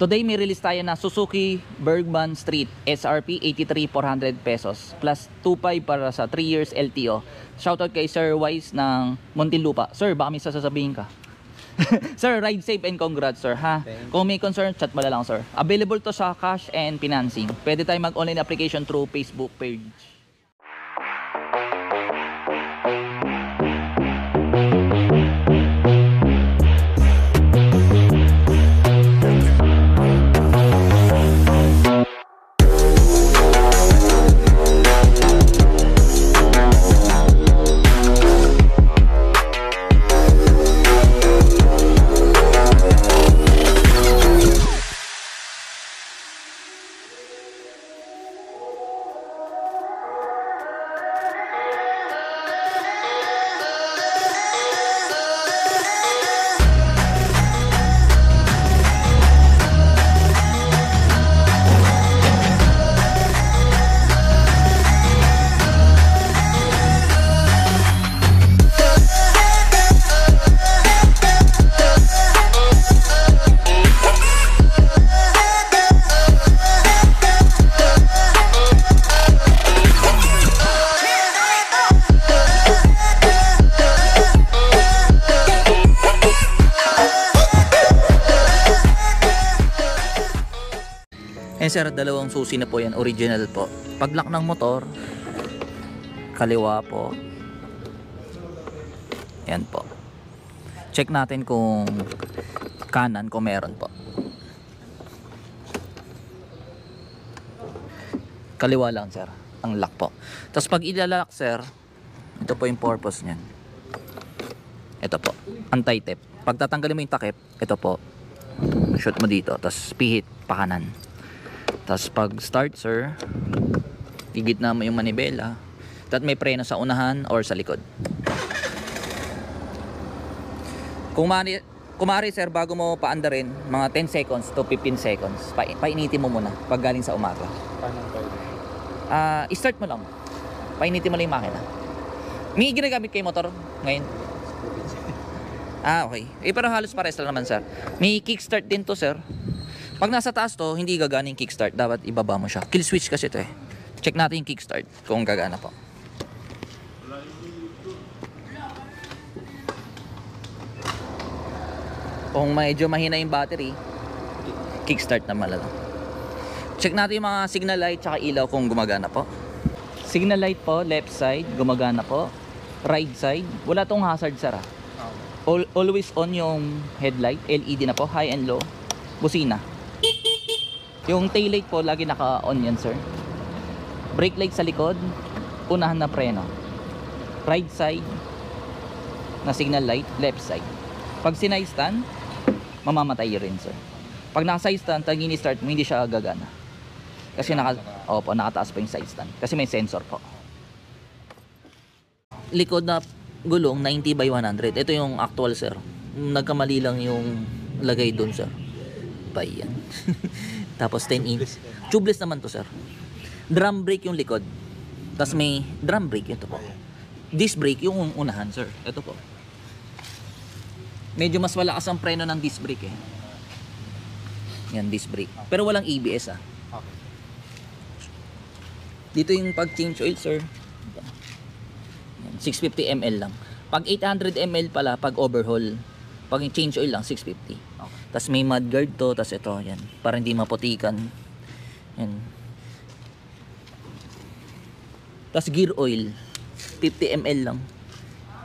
Today may release tayo na Suzuki Bergman Street SRP 83,400 pesos plus 2,500 para sa 3 years LTO. Shoutout kay Sir Wise ng Muntinlupa. Sir, baka may sasabihin ka. Sir, ride safe and congrats sir ha. Kung may concern, chat mo lang sir. Available to sa cash and financing. Pwede tayo mag-online application through Facebook page. Sir, dalawang susi na po yan, original po. Pag-lock ng motor, kaliwa po. Yan po. Check natin kung kanan, kung meron po. Kaliwa lang sir, ang lock po. Tapos pag ilalak sir, ito po yung purpose niyan. Ito po, anti-tip. Pag tatanggalin mo yung takip, ito po. Shoot mo dito, tapos pihit pa kanan. Tapos pag start sir, igit na mo yung manibela. At may preno sa unahan or sa likod. Kung mari sir, bago mo paandarin, mga 10 seconds to 15 seconds, painitin mo muna pag galing sa umaga. Start mo lang. Painitin mo lang yung makina. May ginagamit kayo motor ngayon? Okay. Pero halos pares lang naman sir. May kickstart din to sir. Pag nasa taas to, hindi gagana yung kickstart. Dapat ibaba mo siya. Kill switch kasi ito eh. Check natin yung kickstart kung gagana po. Kung medyo mahina yung battery, kickstart na malala. Check natin yung mga signal light tsaka ilaw kung gumagana po. Signal light po, left side, gumagana po. Right side, wala tong hazard sir. Always on yung headlight, LED na po, high and low. Busina. Yung tail light po, lagi naka-on yan sir. Brake light sa likod, unahan na preno. Right side na signal light, left side. Pag sinay stand, mamamatay rin sir. Pag naka-side stand, tag ini-start mo, hindi siya gagana. Kasi nakataas pa yung side stand. Kasi may sensor po. Likod na gulong, 90/100. Ito yung actual sir. Nagkamali lang yung lagay dun sir. By yan. Tapos 10 inch. Tubeless naman to sir. Drum brake yung likod. Tapos may drum brake ito po. Disc brake yung unahan sir. Ito po. Medyo mas malakas ang preno ng disc brake eh. Yan, disc brake. Pero walang ABS ah. Dito yung pag change oil sir. Yan, 650 ml lang. Pag 800 ml pala pag overhaul. Pag change oil lang 650. Tapos may mudguard to, tapos ito, yan. Para hindi maputikan. Yan. Tapos gear oil. 50 ml lang.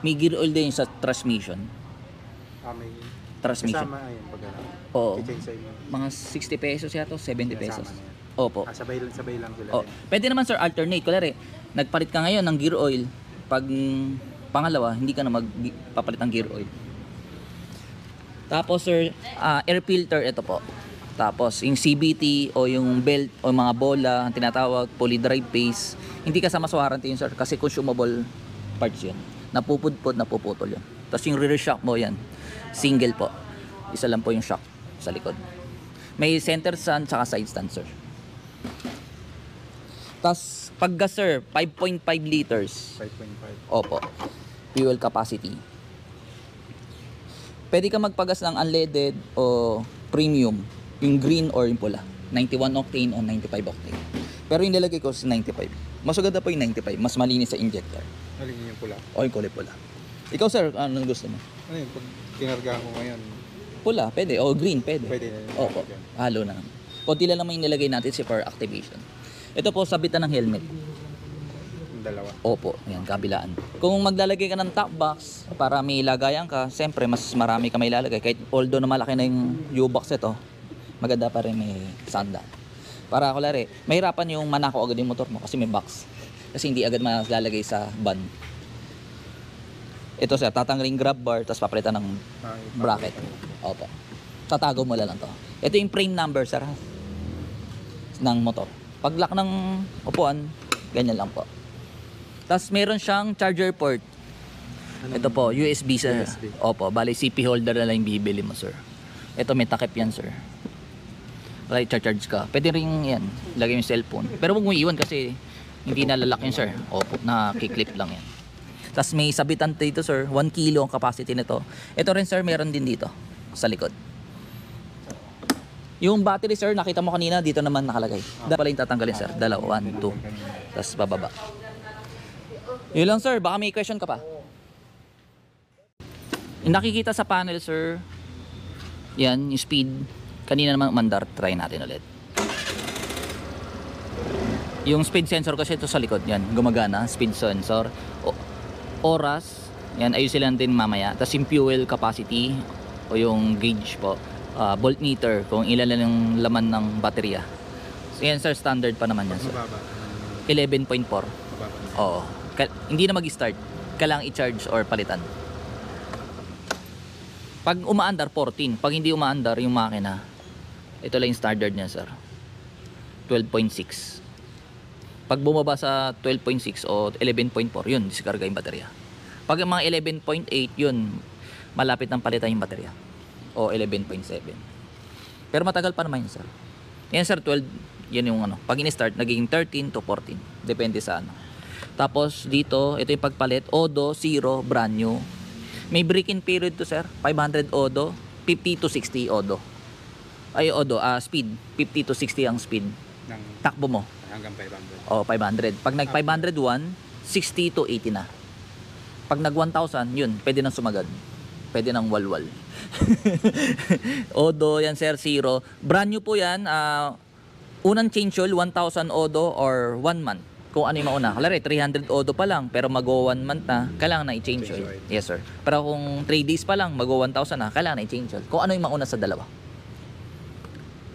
May gear oil din sa transmission. May transmission. kasama ayun pag ano. Oo. Mga 60 pesos yata, 70 pesos. Opo. Sabay lang sila. Pwede naman sir, alternate. Kulari, nagpalit ka ngayon ng gear oil. Pag pangalawa, hindi ka na magpapalit ng gear oil. Tapos sir, air filter ito po. Tapos yung CVT o yung belt o mga bola, ang tinatawag poly drive paste, hindi kasama sa warranty yun sir kasi consumable parts yun. Napupudpod, napuputol yun. Tapos yung rear shock mo yan, single po. Isa lang po yung shock sa likod. May center stand tsaka side stand sir. Tapos pag gas sir, 5.5 liters. 5.5. Opo. Fuel capacity. Pwede ka magpagas ng unleaded o premium. Yung green or yung pula. 91 octane o 95 octane. Pero yung nilagay ko is 95. Mas maganda po yung 95. Mas malinis sa injector. Alin yung pula? O yung kulay pula. Ikaw sir, anong gusto mo? Ano yun? Pag kinarga ko ngayon, Pula, pwede. O green, pwede. pwede na yun. Opo, halo na. Kunti lang naman yung nilagay natin si for activation. Ito po, sabitan ng helmet. Yung dalawa. Opo, yan, kabilaan. Kung maglalagay ka ng top box para may lagayan ka, siyempre mas marami ka may lalagay. Kahit although na malaki na yung U-box ito, maganda pa rin may sanda. Para kulari, mahirapan yung manako agad yung motor mo kasi may box. Kasi hindi agad malalagay sa van. Ito sir, tatanggalin grab bar, tapos papalitan ng bracket. Opo. Tatago mo lang to. Ito yung frame number sir ng motor. Pag lock ng upuan, ganyan lang po. Tapos meron siyang charger port. Ito po, USB sir. USB. Opo, bali CP holder na lang yung bibili mo sir. Ito may takip yan sir. Wala i-charge ka. Pwede rin yan, lagay yung cellphone. Pero huwag mo iwan kasi hindi nalalak yun sir. Opo, nakiklip lang yan. Tapos may sabitan dito sir, 1 kilo ang capacity nito. Ito rin sir, meron din dito sa likod. Yung battery sir, nakita mo kanina, dito naman nakalagay. Dapat pala yung tatanggalin sir. Dalawa, 1, 2. Tapos bababa. Yun lang sir, baka may question ka pa. Yung nakikita sa panel sir, yan, yung speed. Kanina naman umandar, try natin ulit. Yung speed sensor kasi ito sa likod, yan, gumagana, speed sensor. Oras, yan, ayusin lang din mamaya. Tapos yung fuel capacity o yung gauge po, voltmeter, kung ilan lang yung laman ng baterya. So, yan sir, standard pa naman yan sir. Mababa. 11.4. Mababa. Oo. Hindi na mag-start. Kailangang i-charge or palitan. Pag umaandar, 14. Pag hindi umaandar yung makina, ito lang yung standard niya sir. 12.6. Pag bumaba sa 12.6 o 11.4, yun, diskarga yung baterya. Pag yung mga 11.8, yun, malapit ng palitan yung baterya. O 11.7. Pero matagal pa naman yun, sir. Yan, sir, 12, yun yung ano. Pag in-start, naging 13 to 14. Depende sa ano. Tapos, dito, ito yung pagpalit. Odo, 0, brand new. May break-in period to, sir. 500 odo, 50 to 60 odo. Ay, odo, speed. 50 to 60 ang speed. Ng Takbo mo. hanggang 500. O, 500. Pag nag 501, 60 to 80 na. Pag nag 1,000, yun, pwede nang sumagad. Pwede nang walwal. Odo, yan sir, 0. Brand new po yan. Unang change oil, 1,000 odo or 1 month. Kung ano yung mauna. Kalari, 300 odo pa lang, pero mag-o 1 month na, kailangan na i-change oil. Yes sir. Pero kung 3 days pa lang, mag-o 1,000 na, kailangan na i-change oil. Kung ano yung mauna sa dalawa.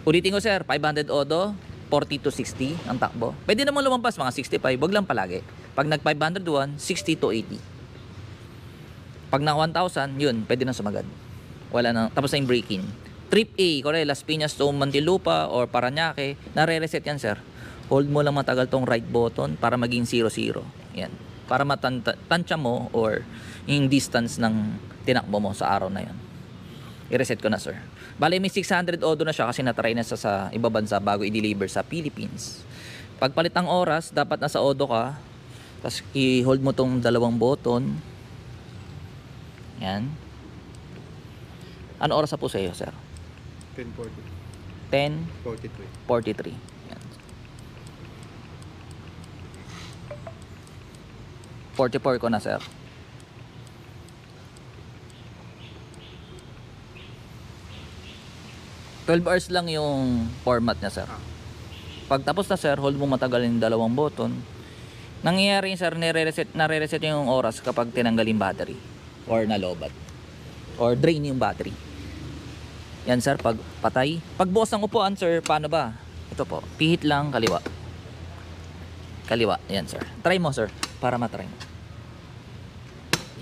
Ulitin ko sir, 500 odo, 40 to 60 ang takbo. Pwede naman lumampas mga 65, wag lang palagi. Pag nag 501, 60 to 80. Pag na 1,000, yun, pwede na sumagad. Wala na, tapos na yung break-in. Trip A, Corre, Las Piñas to Mantilupa or Parañaque, nare-reset yan sir. Hold mo lang matagal tong right button para maging 0-0. Yan. Para matansya mo or yung distance ng tinakbo mo sa araw na yan. I-reset ko na sir. Bale may 600 odo na siya kasi natry na sa iba bansa bago i-deliver sa Philippines. Pagpalit ng oras, dapat nasa odo ka. Tapos i-hold mo tong dalawang button. Yan. Ano oras na po sa iyo, sir? 10:40. 10:43. 43. Yan. 44 ko na, sir. 12 hours lang yung format niya, sir. Pag tapos na, sir, hold mo matagal yung dalawang button. Nangyayari, sir, nare-reset yung oras kapag tinanggal yung battery or nalobat or drain yung battery. Yan, sir, pag patay. Pag bukas ng upuan, sir, paano ba? Ito po, pihit lang, kaliwa. Kaliwa, yan, sir. Try mo, sir, para matry mo.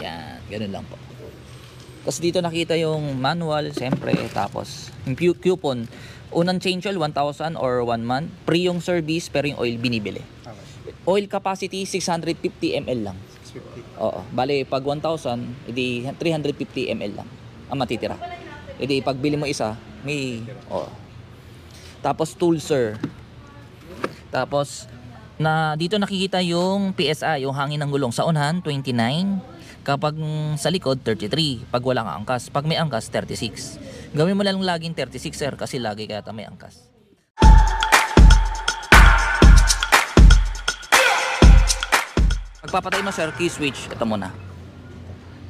Yan, ganun lang po. Tapos dito nakita yung manual, siyempre, tapos yung coupon. Unang change oil, 1,000 or 1 month. Free yung service, pero yung oil binibili. Okay. Oil capacity, 650 ml lang. 650. Oo. Bale, pag 1,000, edi 350 ml lang ang matitira. Edi pagbili mo isa, may... Oo. Tapos tool, sir. Tapos, dito nakikita yung PSI, yung hangin ng gulong. Sa unahan, 29. Kapag sa likod, 33. Pag walang angkas. Pag may angkas, 36. Gawin mo lang laging 36 sir kasi lagi kaya may angkas. Pagpapatay mo sir, key switch. Ito muna.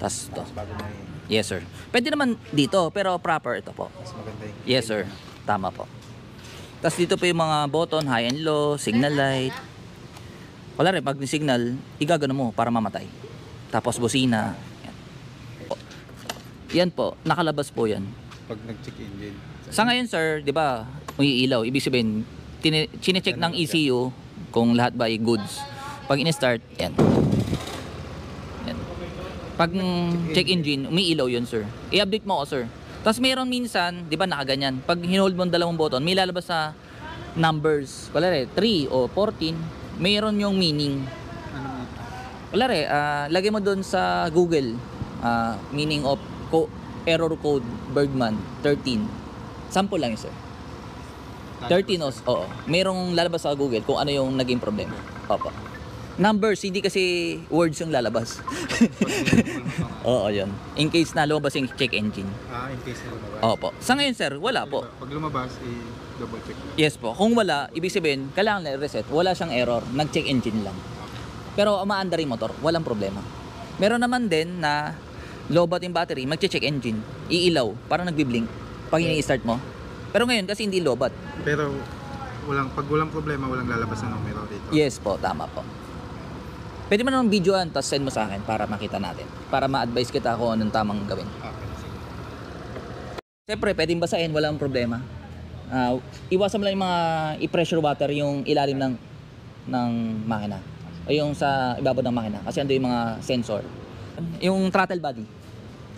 Tas to. Bago na Yes sir. Pwede naman dito pero proper ito po. mas maganda yung Yes sir. Tama po. Tas dito po yung mga button, high and low, signal light. Wala rin, pag signal, igagano mo para mamatay. Tapos busina. Yan. Yan po, nakalabas po yan. pag nag-check engine. Sa ngayon sir, di ba, umiilaw. Ibig sabihin, chine-check ng ECU kung lahat ba ay goods. Pag in-start, yan. Yan. Pag check engine, umiilaw yun sir. I-update mo ako sir. Tapos mayroon minsan, di ba nakaganyan. Pag hinold mo ang dalawang button, may lalabas sa numbers. Wala rin, 3 o 14. Mayroon yung meaning. Ano Wala rin, lagay mo doon sa Google. Meaning of error code Bergman 13. Sample lang yun sir. 13 oo. Mayroong lalabas sa Google kung ano yung naging problema. Opo. Numbers, hindi kasi words yung lalabas. Oo, yun. In case na lumabas yung check engine. in case na lumabas. Opo. Sa ngayon sir, wala po. Pag lumabas, i-double check. Yes po. Kung wala, ibig sabihin, kailangan na reset. Wala siyang error. Nag-check engine lang. Pero umaandar yung motor, walang problema. Meron naman din na low-bat yung battery, mag-check engine. Iilaw, parang nagbi-blink pag ini-start mo. Pero ngayon, kasi hindi low-bat. Pero pag walang problema, walang lalabas na numero dito. Yes po, tama po. Pwede mo naman videoan, tapos send mo sa akin para makita natin. Para ma-advise kita kung anong tamang gawin. Okay, sige. Siyempre, pwedeng basahin, walang problema. Iwasan mo lang yung mga i-pressure water yung ilalim ng makina. O yung sa ibabaw ng makina. Kasi ando yung mga sensor. Yung throttle body.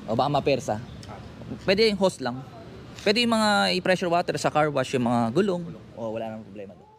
O baka mapersa. Pwede yung hose lang. Pwede yung mga i-pressure water sa car wash, yung mga gulong. O wala nang problema doon.